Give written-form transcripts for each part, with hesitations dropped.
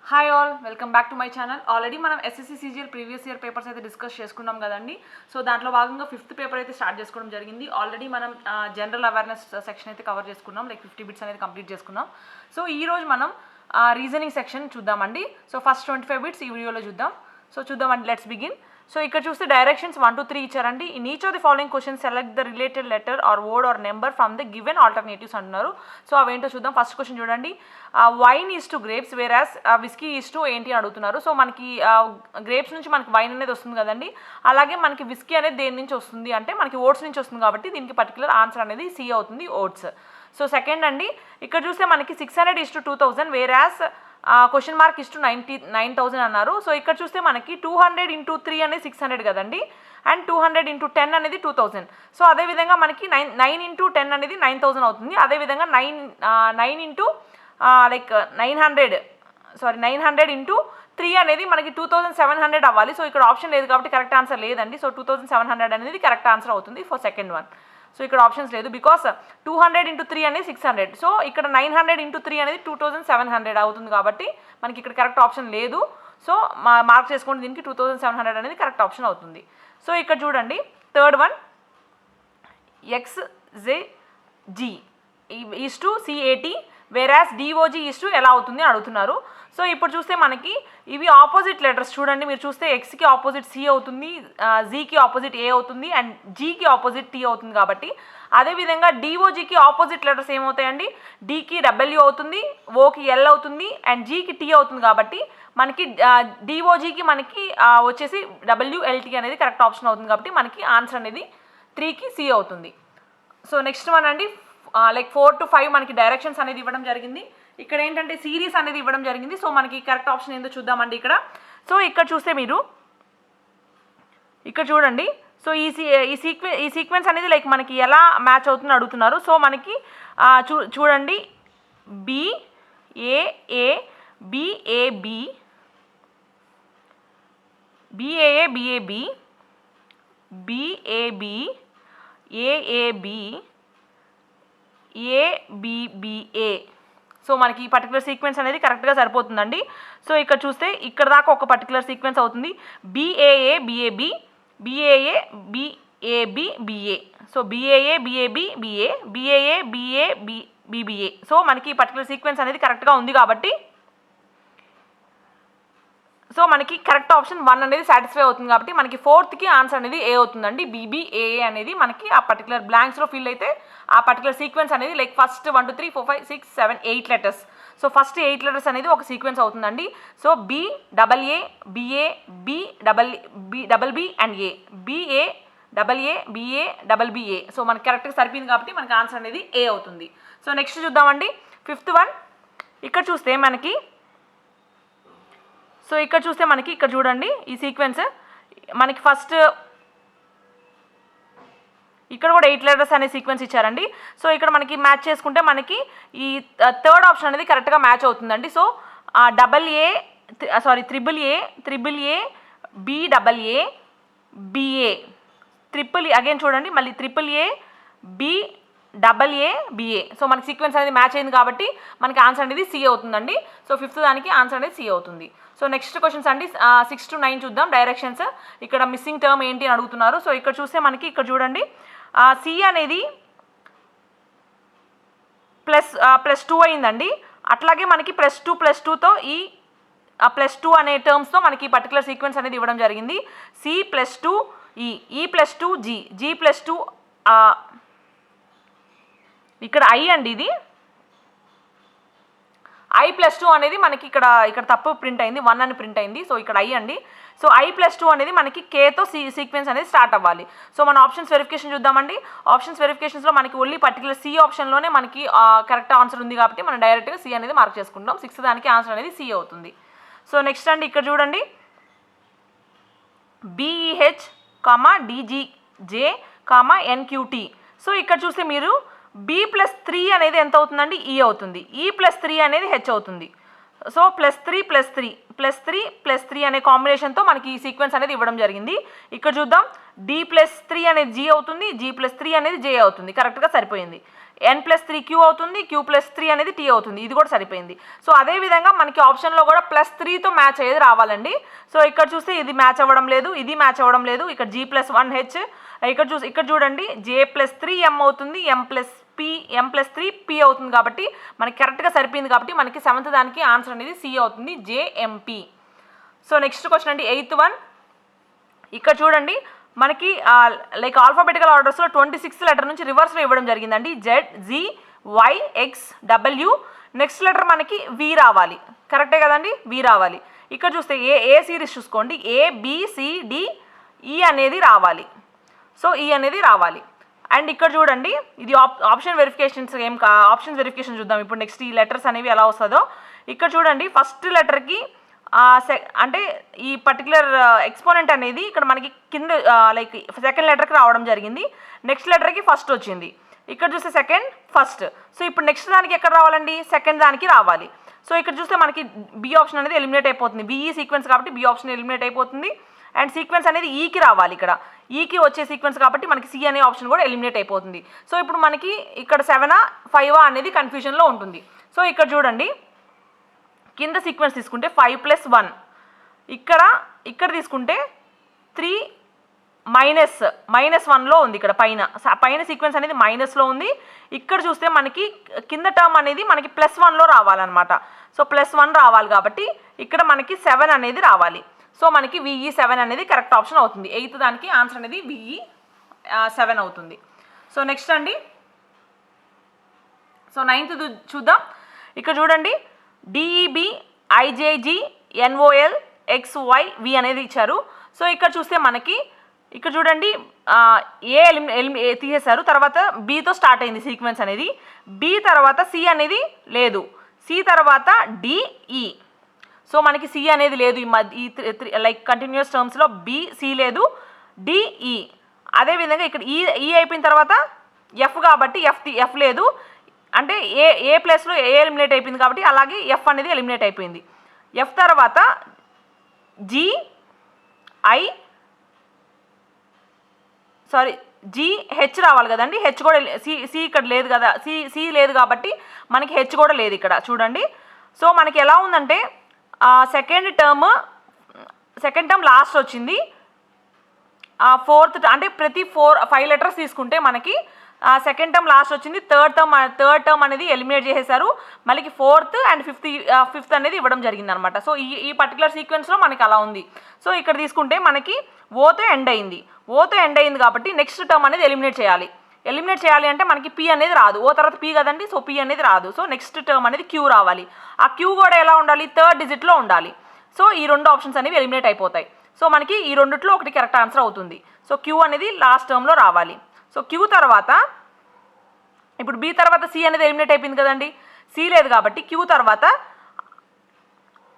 Hi all, welcome back to my channel. Already మనం SSC CGL previous year papers అయితే discuss చేసుకున్నాం కదండి. So దాంట్లో భాగంగా 5th పేపర్ అయితే స్టార్ట్ చేసుకోవడం జరిగింది. ఆల్రెడీ మనం జనరల్ అవేర్నెస్ సెక్షన్ అయితే కవర్ చేసుకున్నాం, లైక్ 50 బిట్స్ అనేది కంప్లీట్ చేసుకున్నాం. సో ఈరోజు మనం రీజనింగ్ సెక్షన్ చూద్దామండి. సో ఫస్ట్ 25 బిట్స్ ఈ వీడియోలో చూద్దాం. సో చూద్దామండి, లెట్స్ బిగిన్. సో ఇక్కడ చూస్తే డైరెక్షన్స్ 1 to 3 ఇచ్చారండి. In each of the following question select the related letter or word or number from the given alternatives అంటున్నారు. సో అవేంటో చూద్దాం. ఫస్ట్ క్వశ్చన్ చూడండి, wine is to grapes whereas whisky is to ఏంటి అని అడుగుతున్నారు. So మనకి grapes నుంచి మనకి వైన్ అనేది వస్తుంది కదండి, అలాగే మనకి విస్కీ అనేది దేని నుంచి వస్తుంది అంటే మనకి ఓట్స్ నుంచి వస్తుంది, కాబట్టి దీనికి పర్టికులర్ ఆన్సర్ అనేది సి అవుతుంది, ఓట్స్. సో సెకండ్ అండి, ఇక్కడ చూస్తే మనకి 600 is to 2000 వేరాస్ question mark is to 9,000 అన్నారు. సో ఇక్కడ చూస్తే మనకి 200 into 3 అనేది 600 కదండి, అండ్ 200 into 10 అనేది 2000. సో అదేవిధంగా మనకి 9 into 10 అనేది 9000 అవుతుంది. అదేవిధంగా 9 into 900 into 3 అనేది మనకి 2700 అవ్వాలి. సో ఇక్కడ ఆప్షన్ లేదు కాబట్టి కరెక్ట్ ఆన్సర్ లేదండి. సో 2700 అనేది కరెక్ట్ ఆన్సర్ అవుతుంది ఫర్ సెకండ్ వన్. సో ఇక్కడ ఆప్షన్స్ లేదు, బికాస్ 200 into 3 అనేది 600. సో ఇక్కడ 900 into 3 అనేది 2700 అవుతుంది, కాబట్టి మనకి ఇక్కడ కరెక్ట్ ఆప్షన్ లేదు. సో మార్క్ చేసుకోండి, దీనికి 2700 అనేది కరెక్ట్ ఆప్షన్ అవుతుంది. సో ఇక్కడ చూడండి, third one, XZG is to CAT వేరాస్ DOG is to ఎలా అవుతుంది అడుగుతున్నారు. సో ఇప్పుడు చూస్తే మనకి ఇవి ఆపోజిట్ లెటర్స్ చూడండి, మీరు చూస్తే Xకి ఆపోజిట్ C అవుతుంది, Zకి ఆపోజిట్ A అవుతుంది, అండ్ Gకి ఆపోజిట్ T అవుతుంది. కాబట్టి అదేవిధంగా DOGకి ఆపోజిట్ లెటర్స్ ఏమవుతాయండి, Dకి W అవుతుంది, Oకి L అవుతుంది, అండ్ Gకి T అవుతుంది. కాబట్టి మనకి DOGకి మనకి వచ్చేసి WLT అనేది కరెక్ట్ ఆప్షన్ అవుతుంది, కాబట్టి మనకి ఆన్సర్ అనేది 3కి C అవుతుంది. సో నెక్స్ట్ వన్ అండి, లైక్ 4 to 5 మనకి డైరెక్షన్స్ అనేది ఇవ్వడం జరిగింది. ఇక్కడ ఏంటంటే సిరీస్ అనేది ఇవ్వడం జరిగింది. సో మనకి కరెక్ట్ ఆప్షన్ ఏందో చూద్దామండి ఇక్కడ. సో ఇక్కడ చూస్తే మీరు ఇక్కడ చూడండి, సో ఈ సీక్వెన్స్ అనేది లైక్ మనకి ఎలా మ్యాచ్ అవుతుందో అడుగుతున్నారు. సో మనకి చూడండి, BAA BAB BAA BAB BAB AAB ABBA. So మనకి ఈ పర్టికులర్ సీక్వెన్స్ అనేది కరెక్ట్గా సరిపోతుందండి. సో ఇక్కడ చూస్తే ఇక్కడ దాకా ఒక పర్టికులర్ సీక్వెన్స్ అవుతుంది, BAA BAB BAA BAB BA. So BAA BAB BA BAA BA BBA. So మనకి ఈ పర్టికులర్ సీక్వెన్స్ అనేది కరెక్ట్గా ఉంది, కాబట్టి సో మనకి కరెక్ట్ ఆప్షన్ 1 అనేది సాటిస్ఫై అవుతుంది, కాబట్టి మనకి 4th ఆన్సర్ అనేది ఏ అవుతుందండి. BBAA అనేది మనకి ఆ పర్టికులర్ బ్లాంక్స్లో ఫిల్ అయితే ఆ పర్టికులర్ సీక్వెన్స్ అనేది like first 1 2 3 4 5 6 7 8 letters. So first 8 letters అనేది ఒక సీక్వెన్స్ అవుతుందండి. So BAA BA BB and A BA AA BA BBA. So మనకి కరెక్ట్గా సరిపోయింది, కాబట్టి మనకి ఆన్సర్ అనేది ఏ అవుతుంది. సో నెక్స్ట్ చూద్దామండి, 5th వన్. ఇక్కడ చూస్తే మనకి ఇక్కడ చూడండి, ఈ సీక్వెన్స్ మనకి ఫస్ట్ ఇక్కడ కూడా 8 లెటర్స్ అనే సీక్వెన్స్ ఇచ్చారండి. సో ఇక్కడ మనకి మ్యాచ్ చేసుకుంటే మనకి ఈ థర్డ్ ఆప్షన్ అనేది కరెక్ట్గా మ్యాచ్ అవుతుందండి. So AAA BAA BA again చూడండి, మళ్ళీ AAA BAA. సో మనకి సీక్వెన్స్ అనేది మ్యాచ్ అయింది, కాబట్టి మనకి ఆన్సర్ అనేది C అవుతుందండి. సో 5th దానికి ఆన్సర్ అనేది C అవుతుంది. సో నెక్స్ట్ క్వశ్చన్స్ అండి, 6 to 9 చూద్దాం. డైరెక్షన్స్ ఇక్కడ మిస్సింగ్ టర్మ్ ఏంటి అని అడుగుతున్నారు. సో ఇక్కడ చూస్తే మనకి ఇక్కడ చూడండి, C అనేది +2 అయిందండి. అట్లాగే మనకి +2తో ఈ +2 అనే టర్మ్స్తో మనకి పర్టికులర్ సీక్వెన్స్ అనేది ఇవ్వడం జరిగింది. C +2 E +2 G +2 ఇక్కడ I అండి, ఇది I +2 అనేది మనకి ఇక్కడ తప్పు ప్రింట్ అయింది, 1 అని ప్రింట్ అయింది. సో ఇక్కడ I అండి. సో I +2 అనేది మనకి Kతో సీక్వెన్స్ అనేది స్టార్ట్ అవ్వాలి. సో మన ఆప్షన్స్ వెరిఫికేషన్ చూద్దామండి. ఆప్షన్స్ వెరిఫికేషన్స్లో మనకి ఓన్లీ పర్టికులర్ C ఆప్షన్లోనే మనకి కరెక్ట్ ఆన్సర్ ఉంది, కాబట్టి మనం డైరెక్ట్గా C అనేది మార్క్ చేసుకుంటాం. 6th దానికి ఆన్సర్ అనేది C అవుతుంది. సో నెక్స్ట్ అండి, ఇక్కడ చూడండి, BEH DGJ NQT. సో ఇక్కడ చూస్తే మీరు B+3 అనేది ఎంత అవుతుందండి, E అవుతుంది. E+3 అనేది H అవుతుంది. సో +3 అనే కాంబినేషన్తో మనకి ఈ సీక్వెన్స్ అనేది ఇవ్వడం జరిగింది. ఇక్కడ చూద్దాం, D+3 అనేది G అవుతుంది, G+3 అనేది J అవుతుంది, కరెక్ట్గా సరిపోయింది. n+3 q అవుతుంది, q+3 అనేది t అవుతుంది. ఇది కూడా సరిపోయింది. సో అదేవిధంగా మనకి ఆప్షన్లో కూడా +3తో మ్యాచ్ అయ్యేది రావాలండి. సో ఇక్కడ చూస్తే ఇది మ్యాచ్ అవ్వడం లేదు, ఇది మ్యాచ్ అవ్వడం లేదు. ఇక్కడ g+1h, ఇక్కడ చూడండి j+3m అవుతుంది, m+3p అవుతుంది. కాబట్టి మనకి కరెక్ట్గా సరిపోయింది. కాబట్టి మనకి 7th దానికి ఆన్సర్ అనేది C అవుతుంది, JMP. సో నెక్స్ట్ క్వశ్చన్ అండి 8th వన్. ఇక్కడ చూడండి మనకి లైక్ ఆల్ఫాబెటికల్ ఆర్డర్స్లో 26th లెటర్ నుంచి రివర్స్లో ఇవ్వడం జరిగిందండి. ZZYXW. నెక్స్ట్ లెటర్ మనకి V రావాలి, కరెక్టే కదండి, V రావాలి. ఇక్కడ చూస్తే ఏ సిరీస్ చూసుకోండి, ABCDE అనేది రావాలి. సో ఈ అనేది రావాలి. అండ్ ఇక్కడ చూడండి ఇది ఆప్షన్ వెరిఫికేషన్స్ ఆప్షన్ వెరిఫికేషన్ చూద్దాం ఇప్పుడు. నెక్స్ట్ ఈ లెటర్స్ అనేవి ఎలా వస్తుందో ఇక్కడ చూడండి. ఫస్ట్ లెటర్కి అంటే ఈ పర్టికులర్ ఎక్స్పోనెంట్ అనేది ఇక్కడ మనకి కింద లైక్ సెకండ్ లెటర్కి రావడం జరిగింది. నెక్స్ట్ లెటర్కి ఫస్ట్ వచ్చింది. ఇక్కడ చూస్తే సెకండ్, ఫస్ట్. సో ఇప్పుడు నెక్స్ట్ దానికి ఎక్కడ రావాలండి, సెకండ్ దానికి రావాలి. సో ఇక్కడ చూస్తే మనకి బి ఆప్షన్ అనేది ఎలిమినేట్ అయిపోతుంది. బిఈ సీక్వెన్స్ కాబట్టి బి ఆప్షన్ ఎలిమినేట్ అయిపోతుంది. అండ్ సీక్వెన్స్ అనేది ఈకి రావాలి, ఇక్కడ ఈకి వచ్చే సీక్వెన్స్ కాబట్టి మనకి సి అనే ఆప్షన్ కూడా ఎలిమినేట్ అయిపోతుంది. సో ఇప్పుడు మనకి ఇక్కడ 7ఆ 5ఆ అనేది కన్ఫ్యూజన్లో ఉంటుంది. సో ఇక్కడ చూడండి కింద సీక్వెన్స్ తీసుకుంటే 5+1, ఇక్కడ తీసుకుంటే 3 -1లో ఉంది. ఇక్కడ పైన సీక్వెన్స్ అనేది మైనస్లో ఉంది. ఇక్కడ చూస్తే మనకి కింద టర్మ్ అనేది మనకి +1లో రావాలన్నమాట. సో +1 రావాలి కాబట్టి ఇక్కడ మనకి 7 అనేది రావాలి. సో మనకి VE 7 అనేది కరెక్ట్ ఆప్షన్ అవుతుంది. 8th దానికి ఆన్సర్ అనేది VE 7 అవుతుంది. సో నెక్స్ట్ అండి, సో 9th చూద్దాం. ఇక్కడ చూడండి DEB IJG NOL XYV అనేది ఇచ్చారు. సో ఇక్కడ చూస్తే మనకి ఇక్కడ చూడండి ఏ తీసేశారు, తర్వాత బితో స్టార్ట్ అయింది సీక్వెన్స్ అనేది. బి తర్వాత సి అనేది లేదు, సి తర్వాత డిఈ. సో మనకి సి అనేది లేదు ఈ లైక్ కంటిన్యూస్ టర్మ్స్లో. బి, సి లేదు, డిఈ. అదేవిధంగా ఇక్కడ ఈ అయిపోయిన తర్వాత ఎఫ్ కాబట్టి ఎఫ్ లేదు, అంటే ఏ ప్లేస్లో ఏ ఎలిమినేట్ అయిపోయింది కాబట్టి అలాగే ఎఫ్ అనేది ఎలిమినేట్ అయిపోయింది. ఎఫ్ తర్వాత GH రావాలి కదండి. హెచ్ కూడా సి ఇక్కడ లేదు కదా, సి లేదు కాబట్టి మనకి హెచ్ కూడా లేదు ఇక్కడ చూడండి. సో మనకి ఎలా ఉందంటే సెకండ్ టర్మ్ లాస్ట్ వచ్చింది. ఫోర్త్ అంటే ప్రతి 5 లెటర్స్ తీసుకుంటే మనకి సెకండ్ టర్మ్ లాస్ట్ వచ్చింది. థర్డ్ టర్మ్ అనేది ఎలిమినేట్ చేసేసారు. మళ్ళీ 4th అండ్ 5th అనేది ఇవ్వడం జరిగింది అనమాట. సో ఈ పర్టికులర్ సీక్వెన్స్లో మనకి అలా ఉంది. సో ఇక్కడ తీసుకుంటే మనకి ఓతో ఎండ్ అయింది కాబట్టి నెక్స్ట్ టర్మ్ అనేది ఎలిమినేట్ చేయాలి అంటే మనకి పి అనేది రాదు. ఓ తర్వాత పి కదండి, సో పి అనేది రాదు. సో నెక్స్ట్ టర్మ్ అనేది క్యూ రావాలి. ఆ క్యూ కూడా ఎలా ఉండాలి, 3rd డిజిట్లో ఉండాలి. సో ఈ 2 ఆప్షన్స్ అనేవి ఎలిమినేట్ అయిపోతాయి. సో మనకి ఈ రెండిట్లో ఒకటి కరెక్ట్ ఆన్సర్ అవుతుంది. సో క్యూ అనేది లాస్ట్ టర్మ్లో రావాలి. సో క్యూ తర్వాత ఇప్పుడు బి తర్వాత సి అనేది ఎలిమినేట్ అయిపోయింది కదండి, సి లేదు కాబట్టి క్యూ తర్వాత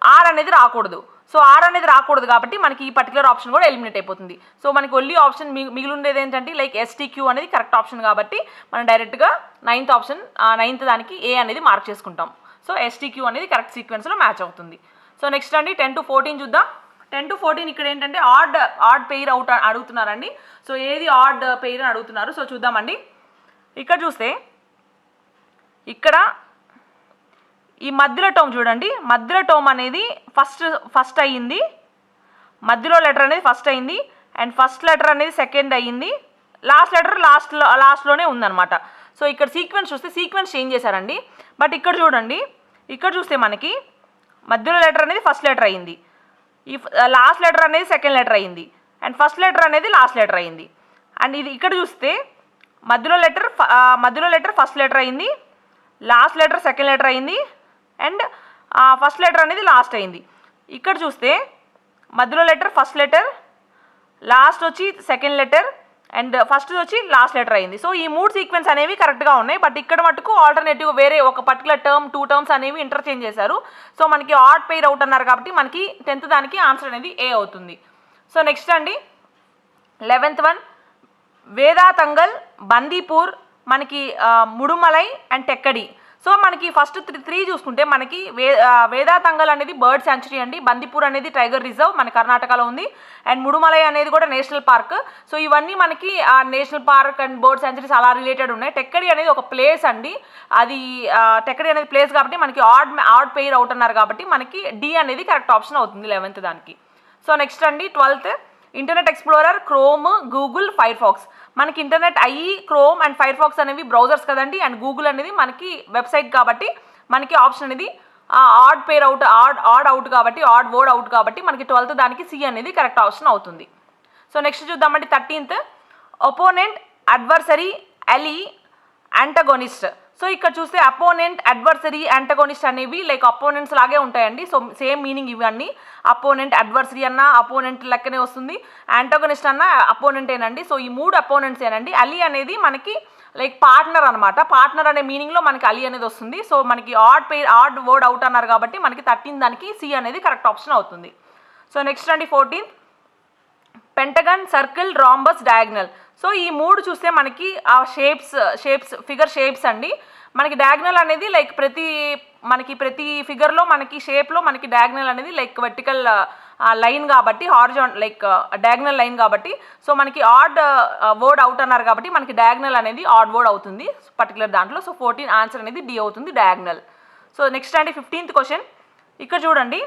ఆర్ అనేది రాకూడదు. సో ఆర్ అనేది రాకూడదు కాబట్టి మనకి ఈ పర్టికులర్ ఆప్షన్ కూడా ఎలిమినేట్ అయిపోతుంది. సో మనకి ఓన్లీ ఆప్షన్ మిగిలి ఉండేది ఏంటంటే లైక్ STQ అనేది కరెక్ట్ ఆప్షన్ కాబట్టి మనం డైరెక్ట్గా 9th దానికి ఏ అనేది మార్క్ చేసుకుంటాం. సో STQ అనేది కరెక్ట్ సీక్వెన్స్లో మ్యాచ్ అవుతుంది. సో నెక్స్ట్ అండి 10 to 14 చూద్దాం. 10 to 14 ఇక్కడ ఏంటంటే ఆడ్ పెయిర్ అడుగుతున్నారండి. సో ఏది ఆడ్ పెయిర్ అని అడుగుతున్నారు. సో చూద్దామండి. ఇక్కడ చూస్తే ఇక్కడ ఈ మధ్యలో టర్మ్ చూడండి, మధ్యలో టర్మ్ అనేది ఫస్ట్ అయ్యింది, మధ్యలో లెటర్ అనేది ఫస్ట్ అయింది, అండ్ ఫస్ట్ లెటర్ అనేది సెకండ్ అయ్యింది, లాస్ట్ లెటర్ లాస్ట్లోనే ఉందన్నమాట. సో ఇక్కడ సీక్వెన్స్ చూస్తే సీక్వెన్స్ చేంజ్ చేశారండి. బట్ ఇక్కడ చూడండి, ఇక్కడ చూస్తే మనకి మధ్యలో లెటర్ అనేది ఫస్ట్ లెటర్ అయ్యింది, ఈ లాస్ట్ లెటర్ అనేది సెకండ్ లెటర్ అయ్యింది, అండ్ ఫస్ట్ లెటర్ అనేది లాస్ట్ లెటర్ అయ్యింది. అండ్ ఇది ఇక్కడ చూస్తే మధ్యలో లెటర్ ఫస్ట్ లెటర్ అయింది, లాస్ట్ లెటర్ సెకండ్ లెటర్ అయింది, అండ్ ఫస్ట్ లెటర్ అనేది లాస్ట్ అయింది. ఇక్కడ చూస్తే మధ్యలో లెటర్ ఫస్ట్ లెటర్, లాస్ట్ వచ్చి సెకండ్ లెటర్, అండ్ ఫస్ట్ వచ్చి లాస్ట్ లెటర్ అయింది. సో ఈ 3 సీక్వెన్స్ అనేవి కరెక్ట్గా ఉన్నాయి. బట్ ఇక్కడ మటుకు ఆల్టర్నేటివ్ వేరే ఒక పర్టికులర్ టర్మ్ 2 టర్మ్స్ అనేవి ఇంటర్చేంజ్ చేశారు. సో మనకి ఆడ్ పెయిర్ అవుట్ అన్నారు కాబట్టి మనకి 10th దానికి ఆన్సర్ అనేది ఏ అవుతుంది. సో నెక్స్ట్ అండి 11th వన్, వేదాతంగల్, బందీపూర్, మనకి ముడుమలై అండ్ టెక్కడి. సో మనకి ఫస్ట్ త్రీ చూసుకుంటే మనకి వేదాతంగల్ అనేది బర్డ్ శాంచురీ అండి, బందిపూర్ అనేది టైగర్ రిజర్వ్ మన కర్ణాటకలో ఉంది, అండ్ ముడుమలై అనేది కూడా నేషనల్ పార్క్. సో ఇవన్నీ మనకి national park and bird sanctuaries అలా రిలేటెడ్ ఉన్నాయి. టెక్కడి అనేది ఒక ప్లేస్ అండి, అది టెక్కడి అనేది ప్లేస్ కాబట్టి మనకి ఆడ్ పెయిర్ అవుట్ అన్నారు కాబట్టి మనకి డి అనేది కరెక్ట్ ఆప్షన్ అవుతుంది 11th దానికి. సో నెక్స్ట్ అండి 12th internet explorer, Chrome, Google, Firefox. మనకి internet Chrome and Firefox అనేవి బ్రౌజర్స్ కదండి, అండ్ గూగుల్ అనేది మనకి వెబ్సైట్ కాబట్టి మనకి ఆప్షన్ అనేది odd pair out odd out కాబట్టి ఆడ్ వర్డ్ అవుట్ కాబట్టి మనకి 12th దానికి సి అనేది కరెక్ట్ ఆప్షన్ అవుతుంది. సో నెక్స్ట్ చూద్దామండి 13th opponent, adversary, ally, antagonist. So ఇక్కడ చూస్తే అపోనెంట్, అడ్వర్సరీ, యాంటగోనిస్ట్ అనేవి లైక్ అపోనెంట్స్ లాగే ఉంటాయండి. సో సేమ్ మీనింగ్ ఇవన్నీ. అపోనెంట్, అడ్వర్సరీ అన్న అపోనెంట్ లెక్కనే వస్తుంది, యాంటగోనిస్ట్ అన్న అపోనెంటేనండి. సో ఈ 3 అపోనెంట్స్ ఏనండి. అలీ అనేది మనకి లైక్ పార్ట్నర్ అనమాట, పార్ట్నర్ అనే మీనింగ్లో మనకి అలీ అనేది వస్తుంది. సో మనకి ఆడ్ వర్డ్ అవుట్ అన్నారు కాబట్టి మనకి 13 దానికి సి అనేది కరెక్ట్ ఆప్షన్ అవుతుంది. సో నెక్స్ట్ అండి 14th pentagon, circle, rhombus, diagonal. So ఈ 3 చూస్తే మనకి ఆ షేప్స్ ఫిగర్ షేప్స్ అండి. మనకి డయాగ్నల్ అనేది లైక్ ప్రతి ఫిగర్లో మనకి షేప్లో మనకి డయాగ్నల్ అనేది లైక్ వర్టికల్ లైన్ కాబట్టి లైక్ డయాగ్నల్ లైన్ కాబట్టి సో మనకి ఆడ్ వర్డ్ అవుట్ అన్నారు కాబట్టి మనకి డయాగ్నల్ అనేది ఆడ్ వర్డ్ అవుతుంది పర్టికులర్ దాంట్లో. సో 14 ఆన్సర్ అనేది డి అవుతుంది, డయాగ్నల్. సో నెక్స్ట్ అండి 15th క్వశ్చన్. ఇక్కడ చూడండి,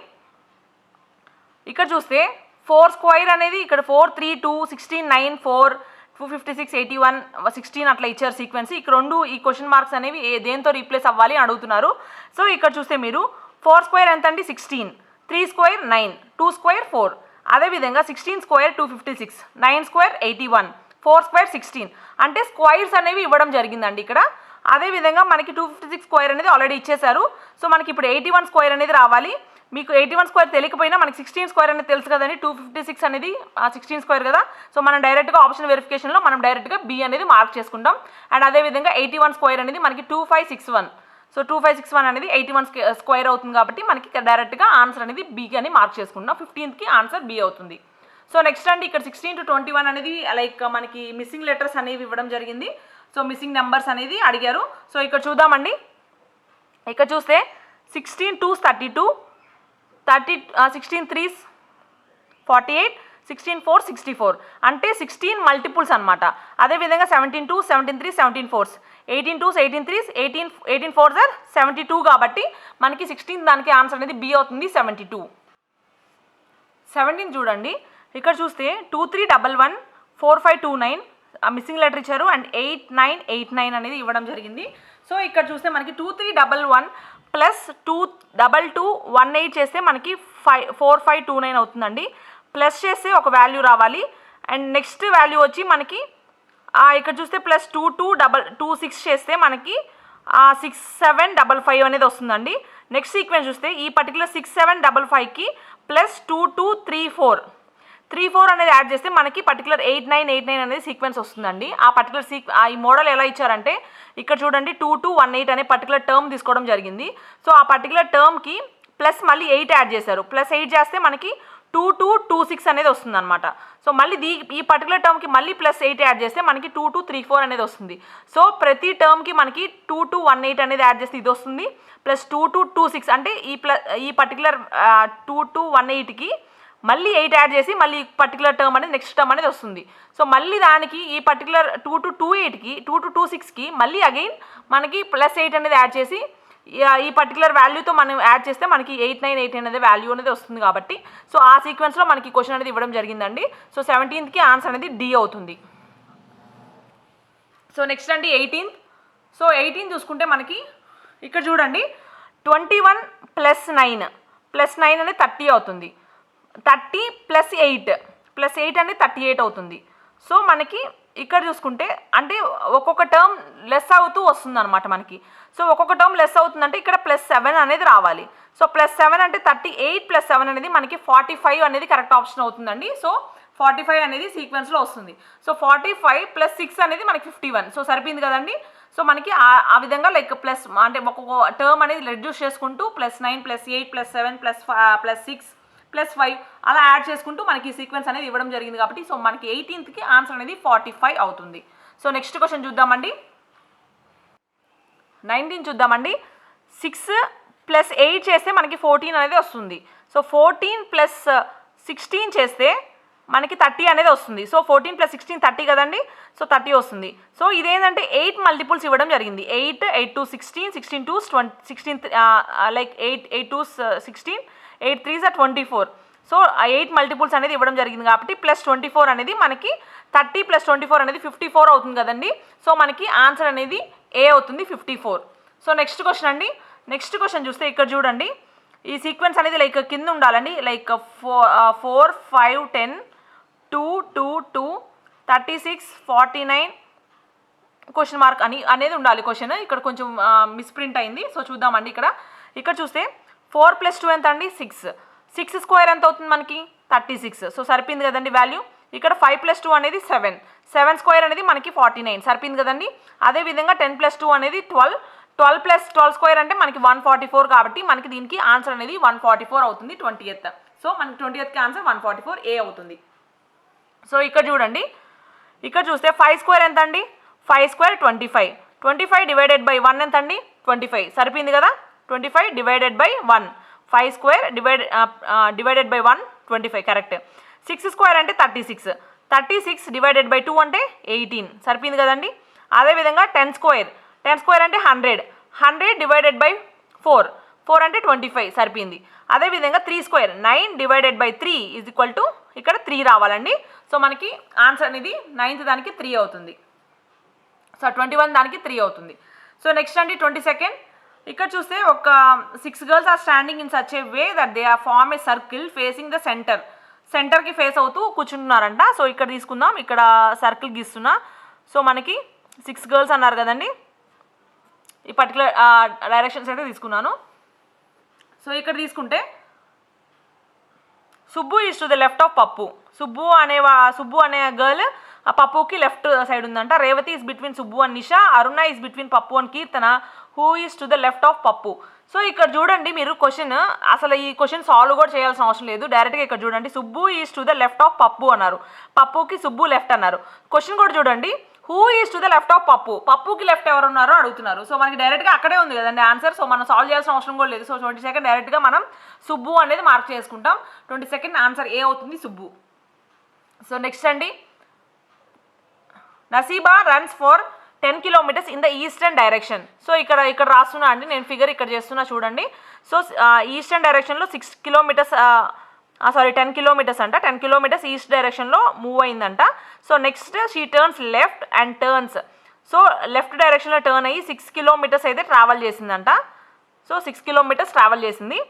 ఇక్కడ చూస్తే 4 స్క్వేర్ అనేది ఇక్కడ 4, 3, 2, 16, 9, 4, 256, 81, 16 అట్లా ఇచ్చారు సీక్వెన్స్. ఇక్కడ ఈ క్వశ్చన్ మార్క్స్ అనేవి దేంతో రీప్లేస్ అవ్వాలి అని అడుగుతున్నారు. సో ఇక్కడ చూస్తే మీరు 4 స్క్వేర్ ఎంత అండి 16, 3 స్క్వేర్ 9, 2 స్క్వేర్ 4, అదేవిధంగా 16 స్క్వేర్ 256, 9 స్క్వేర్ 81, 4 స్క్వేర్ 16 అంటే స్క్వైర్స్ అనేవి ఇవ్వడం జరిగిందండి ఇక్కడ. అదేవిధంగా మనకి 256 స్క్వేర్ అనేది ఆల్రెడీ ఇచ్చేశారు. సో మనకి ఇప్పుడు 81 స్క్వేర్ అనేది రావాలి. మీకు 81 స్క్వేర్ తెలియకపోయినా మనకి 16 స్క్వేర్ అనేది తెలుసు కదండి, 256 అనేది 16 స్క్వేర్ కదా. సో మనం డైరెక్ట్గా ఆప్షన్ వెరిఫికేషన్లో మనం డైరెక్ట్గా బి అనేది మార్క్ చేసుకుంటాం. అండ్ అదేవిధంగా 81 స్క్వేర్ అనేది మనకి 2561, సో 2561 అనేది 81 స్క్వేర్ అవుతుంది కాబట్టి మనకి డైరెక్ట్గా ఆన్సర్ అనేది బి అని మార్క్ చేసుకుంటాం. 15th ఆన్సర్ బి అవుతుంది. సో నెక్స్ట్ అండి ఇక్కడ 16 to 21 అనేది లైక్ మనకి మిస్సింగ్ లెటర్స్ అనేవి ఇవ్వడం జరిగింది. సో మిస్సింగ్ నెంబర్స్ అనేది అడిగారు. సో ఇక్కడ చూద్దామండి, ఇక్కడ చూస్తే 16 2s 32, 16 3s 48, 16 4s 64 అంటే 16 మల్టిపుల్స్ అనమాట. అదేవిధంగా 17 2s 17 3s 17 4s, 18 2s 18 3s 18 4s 72 కాబట్టి మనకి 16 దానికి ఆన్సర్ అనేది బి అవుతుంది, 72. 17 చూడండి, ఇక్కడ చూస్తే 2311 4529 మిస్సింగ్ లెటర్ ఇచ్చారు అండ్ 8989 అనేది ఇవ్వడం జరిగింది. సో ఇక్కడ చూస్తే మనకి 2311 ప్లస్ 22218 చేస్తే మనకి 4529 అవుతుందండి. ప్లస్ చేస్తే ఒక వాల్యూ రావాలి అండ్ నెక్స్ట్ వాల్యూ వచ్చి మనకి ఇక్కడ చూస్తే ప్లస్ 2226 చేస్తే మనకి 6755 అనేది వస్తుందండి. నెక్స్ట్ సీక్వెన్స్ చూస్తే ఈ పర్టికులర్ 6755కి ప్లస్ 2234 అనేది యాడ్ చేస్తే మనకి పర్టికులర్ 8989 అనేది సీక్వెన్స్ వస్తుందండి. ఆ పర్టికులర్ ఈ మోడల్ ఎలా ఇచ్చారంటే ఇక్కడ చూడండి 2218 అనే పర్టికులర్ టర్మ్ తీసుకోవడం జరిగింది. సో ఆ పర్టికులర్ టర్మ్కి ప్లస్ మళ్ళీ 8 యాడ్ చేశారు. ప్లస్ 8 చేస్తే మనకి 2226 అనేది వస్తుంది అనమాట. సో మళ్ళీ ఈ పర్టికులర్ టర్మ్కి మళ్ళీ ప్లస్ 8 యాడ్ చేస్తే మనకి 2234 అనేది వస్తుంది. సో ప్రతి టర్మ్కి మనకి 2218 అనేది యాడ్ చేస్తే ఇది వస్తుంది, ప్లస్ 2226 అంటే ఈ పర్టికులర్ 2218కి మళ్ళీ 8 యాడ్ చేసి మళ్ళీ పర్టికులర్ టర్మ్ అనేది నెక్స్ట్ టర్మ్ అనేది వస్తుంది. సో మళ్ళీ దానికి ఈ పర్టికులర్ 2228కి 2226కి మళ్ళీ అగైన్ మనకి ప్లస్ 8 అనేది యాడ్ చేసి ఈ పర్టికులర్ వాల్యూతో మనం యాడ్ చేస్తే మనకి 8989 అనేది వాల్యూ అనేది వస్తుంది కాబట్టి సో ఆ సీక్వెన్స్లో మనకి క్వశ్చన్ అనేది ఇవ్వడం జరిగిందండి. సో 17th ఆన్సర్ అనేది డి అవుతుంది. సో నెక్స్ట్ అండి 18th. సో 18 చూసుకుంటే మనకి ఇక్కడ చూడండి 21 ప్లస్ 9 అనేది 30 అవుతుంది. 30 ప్లస్ 8 అనేది 38 అవుతుంది. సో మనకి ఇక్కడ చూసుకుంటే అంటే ఒక్కొక్క టర్మ్ లెస్ అవుతూ వస్తుంది అనమాట మనకి. సో ఒక్కొక్క టర్మ్ లెస్ అవుతుందంటే ఇక్కడ ప్లస్ 7 అనేది రావాలి. సో ప్లస్ 7 అంటే 38 ప్లస్ 7 అనేది మనకి 45 అనేది కరెక్ట్ ఆప్షన్ అవుతుందండి. సో 45 అనేది సీక్వెన్స్లో వస్తుంది. సో 45 ప్లస్ 6 అనేది మనకి 51. సో సరిపోయింది కదండి. సో మనకి ఆ విధంగా లైక్ ప్లస్ అంటే ఒక్కొక్క టర్మ్ అనేది రెడ్యూస్ చేసుకుంటూ plus 9 plus 8 plus 7 plus 6 plus 5 అలా యాడ్ చేసుకుంటూ మనకి సీక్వెన్స్ అనేది ఇవ్వడం జరిగింది కాబట్టి సో మనకి 18th ఆన్సర్ అనేది 45 అవుతుంది. సో నెక్స్ట్ క్వశ్చన్ చూద్దామండి. 19 చూద్దామండి. 6 + 8 చేస్తే మనకి 14 అనేది వస్తుంది. సో 14 + 16 చేస్తే మనకి 30 అనేది వస్తుంది. సో 14 + 16 30 కదండి. సో 30 వస్తుంది. సో ఇదేంటంటే 8 మల్టిపుల్స్ ఇవ్వడం జరిగింది. 8 8 2 16 16 2 16 లైక్ 8 8 2 16 8 3 24. సో 8 మల్టిపుల్స్ అనేది ఇవ్వడం జరిగింది కాబట్టి +24 అనేది మనకి 30 + 24 అనేది 54 అవుతుంది కదండి. సో మనకి ఆన్సర్ అనేది ఏ అవుతుంది 54. సో నెక్స్ట్ క్వశ్చన్ అండి. నెక్స్ట్ క్వశ్చన్ చూస్తే ఇక్కడ చూడండి, ఈ సీక్వెన్స్ అనేది లైక్ కింద ఉండాలండి. లైక్ 4 5 10 2 2 2 36 49 క్వశ్చన్ మార్క్ అనేది ఉండాలి క్వశ్చన్. ఇక్కడ కొంచెం మిస్ప్రింట్ అయింది. సో చూద్దామండి. ఇక్కడ చూస్తే 4 + 2 ఎంత అండి 6. 6 స్క్వేర్ ఎంత అవుతుంది మనకి 36. సో సరిపోయింది కదండి వాల్యూ. ఇక్కడ 5 + 2 అనేది 7. 7 స్క్వేర్ అనేది మనకి 49. సరిపోయింది కదండి. అదేవిధంగా 10 + 2 అనేది 12. 12 + 12 స్క్వేర్ అంటే మనకి 144 కాబట్టి మనకి దీనికి ఆన్సర్ అనేది 144 అవుతుంది 20th. సో మనకి 20th ఆన్సర్ 144 ఏ అవుతుంది. సో ఇక్కడ చూడండి, ఇక్కడ చూస్తే 5 స్క్వేర్ ఎంత అండి 5 స్క్వేర్ 25. 25 డివైడెడ్ బై 1 ఎంత అండి 25. సరిపోయింది కదా. 25 divided by 1 5 square divided by 1 25 correct. 6 square అంటే 36. 36 డివైడెడ్ బై 2 అంటే 18. సరిపోయింది కదండి. అదేవిధంగా 10 స్క్వేర్ అంటే 100. 100 డివైడెడ్ బై 4 4 అంటే 25. సరిపోయింది. అదేవిధంగా 3 స్క్వేర్ 9 డివైడెడ్ బై 3 = ఇక్కడ 3 రావాలండి. సో మనకి ఆన్సర్ అనేది 9th దానికి 3 అవుతుంది. సో 21 దానికి 3 అవుతుంది. సో నెక్స్ట్ అండి 22nd. ఇక్కడ చూస్తే ఒక 6 girls are standing in such a way that they are form a circle facing the సెంటర్కి ఫేస్ అవుతూ కూర్చుంటున్నారంట. సో ఇక్కడ తీసుకుందాం, ఇక్కడ సర్కిల్ గీస్తున్నా. సో మనకి 6 girls అన్నారు కదండి. ఈ పర్టికులర్ డైరెక్షన్స్ అయితే తీసుకున్నాను. సో ఇక్కడ తీసుకుంటే Subbu is to the left of Pappu. Subbu అనే గర్ల్ ఆ పప్పుకి లెఫ్ట్ సైడ్ ఉందంట. Revathi is between Subbu and Nisha. Aruna is between Pappu and Keerthana. Who is to the left of Pappu. So ఇక్కడ చూడండి మీరు క్వశ్చన్, అసలు ఈ క్వశ్చన్ సాల్వ్ కూడా చేయాల్సిన అవసరం లేదు. డైరెక్ట్గా ఇక్కడ చూడండి, Subbu is to the left of పప్పు అన్నారు. పప్పుకి సుబ్బు లెఫ్ట్ అన్నారు. క్వశ్చన్ కూడా చూడండి, who is to the left of పప్పు. పప్పుకి లెఫ్ట్ ఎవరు ఉన్నారో అడుగుతున్నారు. సో మనకి డైరెక్ట్గా అక్కడే ఉంది కదండి ఆన్సర్. సో మనం సాల్వ్ చేయాల్సిన అవసరం కూడా లేదు. సో 22nd డైరెక్ట్గా మనం సుబ్బు అనేది మార్క్ చేసుకుంటాం. 22nd ఆన్సర్ ఏ అవుతుంది సుబ్బు. సో నెక్స్ట్ అండి, Naseeba runs for 10 kilometers in the eastern direction. So ఇక్కడ రాస్తున్నా అండి, నేను ఫిగర్ ఇక్కడ చేస్తున్నా చూడండి. సో ఈస్టర్న్ డైరెక్షన్లో 6 kilometers 10 kilometers అంట. 10 kilometers ఈస్ట్ డైరెక్షన్లో మూవ్ అయిందంట. So next she turns left and turns. So left డైరెక్షన్లో టర్న్ అయ్యి 6 kilometers అయితే ట్రావెల్ చేసిందంట. సో 6 kilometers ట్రావెల్ చేసింది.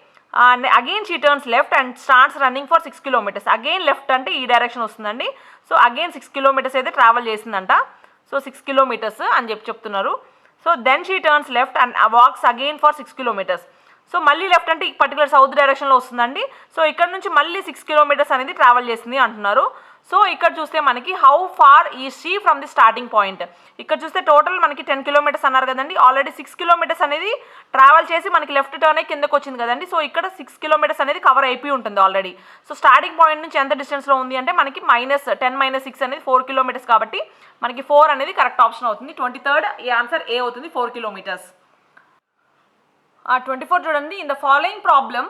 Again she turns left and starts running for 6 kilometers. Again left అంటే ఈ డైరెక్షన్ వస్తుందండి. సో అగైన్ 6 kilometers అయితే ట్రావెల్ చేసిందంట. సో 6 kilometers అని చెప్తున్నారు. So then she turns left and walks again for 6 kilometers. So మళ్ళీ left అంటే ఈ పర్టికులర్ సౌత్ డైరెక్షన్లో వస్తుందండి. సో ఇక్కడ నుంచి మళ్ళీ 6 kilometers అనేది ట్రావెల్ చేసింది అంటున్నారు. సో ఇక్కడ చూస్తే మనకి హౌ ఫార్ ఈ she from the starting point. ఇక్కడ చూస్తే టోటల్ మనకి 10 kilometers అన్నారు కదండి. ఆల్రెడీ 6 kilometers అనేది ట్రావెల్ చేసి మనకి లెఫ్ట్ టర్న్ అయ్యి కిందకు వచ్చింది కదండి. సో ఇక్కడ 6 kilometers అనేది కవర్ అయిపోయి ఉంటుంది ఆల్రెడీ. సో స్టార్టింగ్ పాయింట్ నుంచి ఎంత డిస్టెన్స్లో ఉంది అంటే మనకి -10 - 6 అనేది 4 kilometers కాబట్టి మనకి 4 అనేది కరెక్ట్ ఆప్షన్ అవుతుంది. 23rd ఈ ఆన్సర్ ఏ అవుతుంది 4 kilometers. 24 చూడండి, ఇన్ ద ఫాలోయింగ్ ప్రాబ్లమ్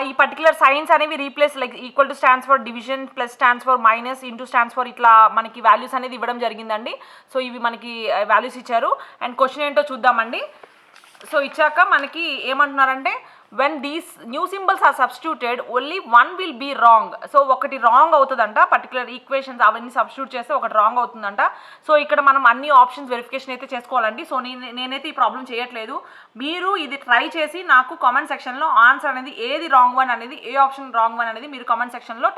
ఈ పర్టికులర్ సైన్స్ అనేవి replace like equal to stands for division plus stands for minus into stands for ఇట్లా మనకి వాల్యూస్ అనేది ఇవ్వడం జరిగిందండి. సో ఇవి మనకి వాల్యూస్ ఇచ్చారు. అండ్ క్వశ్చన్ ఏంటో చూద్దామండి. సో ఇచ్చాక మనకి ఏమంటున్నారంటే when these new symbols are substituted only one will be wrong. So ఒకటి రాంగ్ అవుతుందంట. పర్టికులర్ ఈక్వేషన్స్ అవన్నీ సబ్స్టిట్యూట్ చేస్తే ఒకటి రాంగ్ అవుతుందంట. సో ఇక్కడ మనం అన్ని ఆప్షన్స్ వెరిఫికేషన్ అయితే చేసుకోవాలండి. సో నేనైతే ఈ ప్రాబ్లం చేయట్లేదు. మీరు ఇది ట్రై చేసి నాకు కామెంట్ సెక్షన్లో ఆన్సర్ అనేది ఏది రాంగ్ వన్ అనేది, ఏ ఆప్షన్ రాంగ్ వన్ అనేది మీరు కామెంట్ సెక్షన్లో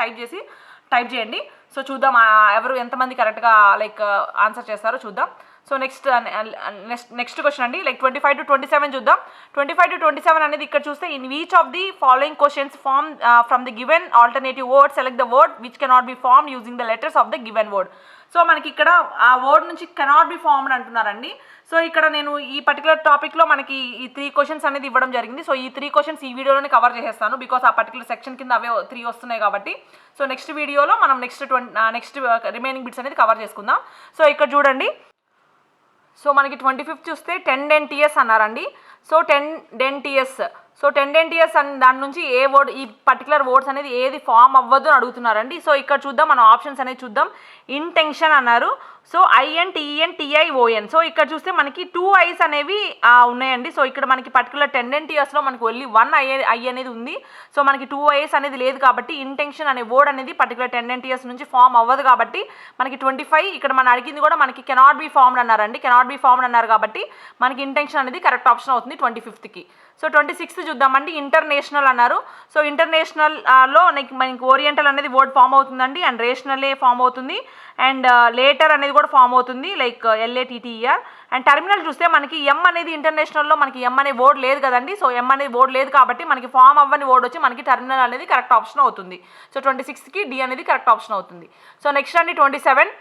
టైప్ చేయండి. సో చూద్దాం ఎవరు ఎంతమంది కరెక్ట్గా లైక్ ఆన్సర్ చేస్తారో చూద్దాం. సో నెక్స్ట్ క్వశ్చన్ అండి, లైక్ 25 to 27 చూద్దాం. 25 to 27 అనేది ఇక్కడ చూస్తే in each of the following questions form from the given alternative word select the word which cannot be formed using the letters of the given word. So మనకి ఇక్కడ ఆ word నుంచి cannot be formed అంటున్నారండి. So ఇక్కడ నేను ఈ particular టాపిక్లో మనకి ఈ 3 questions అనేది ఇవ్వడం జరిగింది. సో ఈ 3 questions ఈ వీడియోలోనే కవర్ చేసేస్తాను బికాస్ ఆ పర్టికులర్ సెక్షన్ కింద అవే 3 వస్తున్నాయి కాబట్టి. సో నెక్స్ట్ వీడియోలో మనం నెక్స్ట్ రిమైనింగ్ బిట్స్ అనేది కవర్ చేసుకుందాం. సో ఇక్కడ చూడండి, సో మనకి 25th చూస్తే 10 అన్నారండి. సో 10 సో 10 అని దాని నుంచి ఏ వర్డ్ ఈ పర్టికులర్ వర్డ్స్ అనేది ఏది ఫామ్ అవ్వదు అని అడుగుతున్నారండి. సో ఇక్కడ చూద్దాం, మనం ఆప్షన్స్ అనేది చూద్దాం. ఇంటెన్షన్ అన్నారు. So INTENTION. సో ఇక్కడ చూస్తే మనకి 2 ఐస్ అనేవి ఉన్నాయండి. సో ఇక్కడ మనకి పర్టికులర్ 10 మనకి ఓన్లీ 1 ఐ అనేది ఉంది. సో మనకి 2 ఐస్ అనేది లేదు కాబట్టి ఇంటెన్షన్ అనే వర్డ్ అనేది పర్టికులర్ 10 నుంచి ఫామ్ అవ్వదు కాబట్టి మనకి 25 ఇక్కడ మనం అడిగింది కూడా మనకి కెనాట్ బి ఫార్మ్డ్ అన్నారండి. కెనాట్ బి ఫార్మ్డ్ అన్నారు కాబట్టి మనకి ఇంటెన్షన్ అనేది కరెక్ట్ ఆప్షన్ అవుతుంది 25th. సో 26th చూద్దామండి. ఇంటర్నేషనల్ అన్నారు. సో ఇంటర్నేషనల్లో మనకి ఓరియంటల్ అనేది వర్డ్ ఫామ్ అవుతుందండి, అండ్ రేషనలే ఫామ్ అవుతుంది, అండ్ లేటర్ అనేది కూడా ఫామ్ అవుతుంది లైక్ LATTER. అండ్ టర్మినల్ చూస్తే మనకి ఎం అనేది ఇంటర్నేషనల్లో మనకి ఎం అనే వర్డ్ లేదు కదండి. సో ఎం అనేది వర్డ్ లేదు కాబట్టి మనకి ఫామ్ అవ్వని వర్డ్ వచ్చి మనకి టర్మినల్ అనేది కరెక్ట్ ఆప్షన్ అవుతుంది. సో 26కి D అనేది కరెక్ట్ ఆప్షన్ అవుతుంది. సో నెక్స్ట్ అండి 27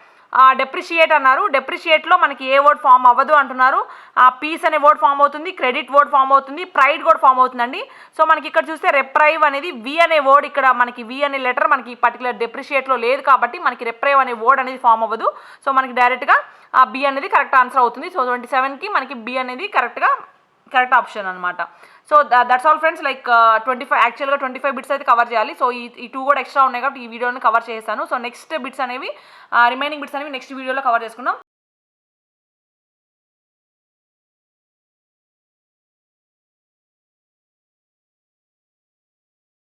డెప్రిషియేట్ అన్నారు. డెప్రిషియేట్లో మనకి ఏ వర్డ్ ఫామ్ అవ్వదు అంటున్నారు. పీస్ అనే వర్డ్ ఫామ్ అవుతుంది, క్రెడిట్ వర్డ్ ఫామ్ అవుతుంది, ప్రైడ్ కూడా ఫామ్ అవుతుందండి. సో మనకి ఇక్కడ చూస్తే రెప్రైవ్ అనేది వి అనే వర్డ్, ఇక్కడ మనకి వి అనే లెటర్ మనకి పర్టికులర్ డెప్రిషియేట్లో లేదు కాబట్టి మనకి రెప్రైవ్ అనే వర్డ్ అనేది ఫామ్ అవ్వదు. సో మనకి డైరెక్ట్గా బి అనేది కరెక్ట్ ఆన్సర్ అవుతుంది. సో 27కి మనకి బి అనేది కరెక్ట్ ఆప్షన్ అనమాట. So that's all friends. Like 25 యాక్చువల్గా 25 బిట్స్ అయితే కవర్ చేయాలి. సో ఈ 2 కూడా ఎక్స్ట్రా ఉన్నాయి కాబట్టి ఈ వీడియోని కవర్ చేస్తాను. సో నెక్స్ట్ బిట్స్ అనేవి రిమైనింగ్ బిట్స్ అనేవి నెక్స్ట్ వీడియోలో కవర్ చేసుకుందాం.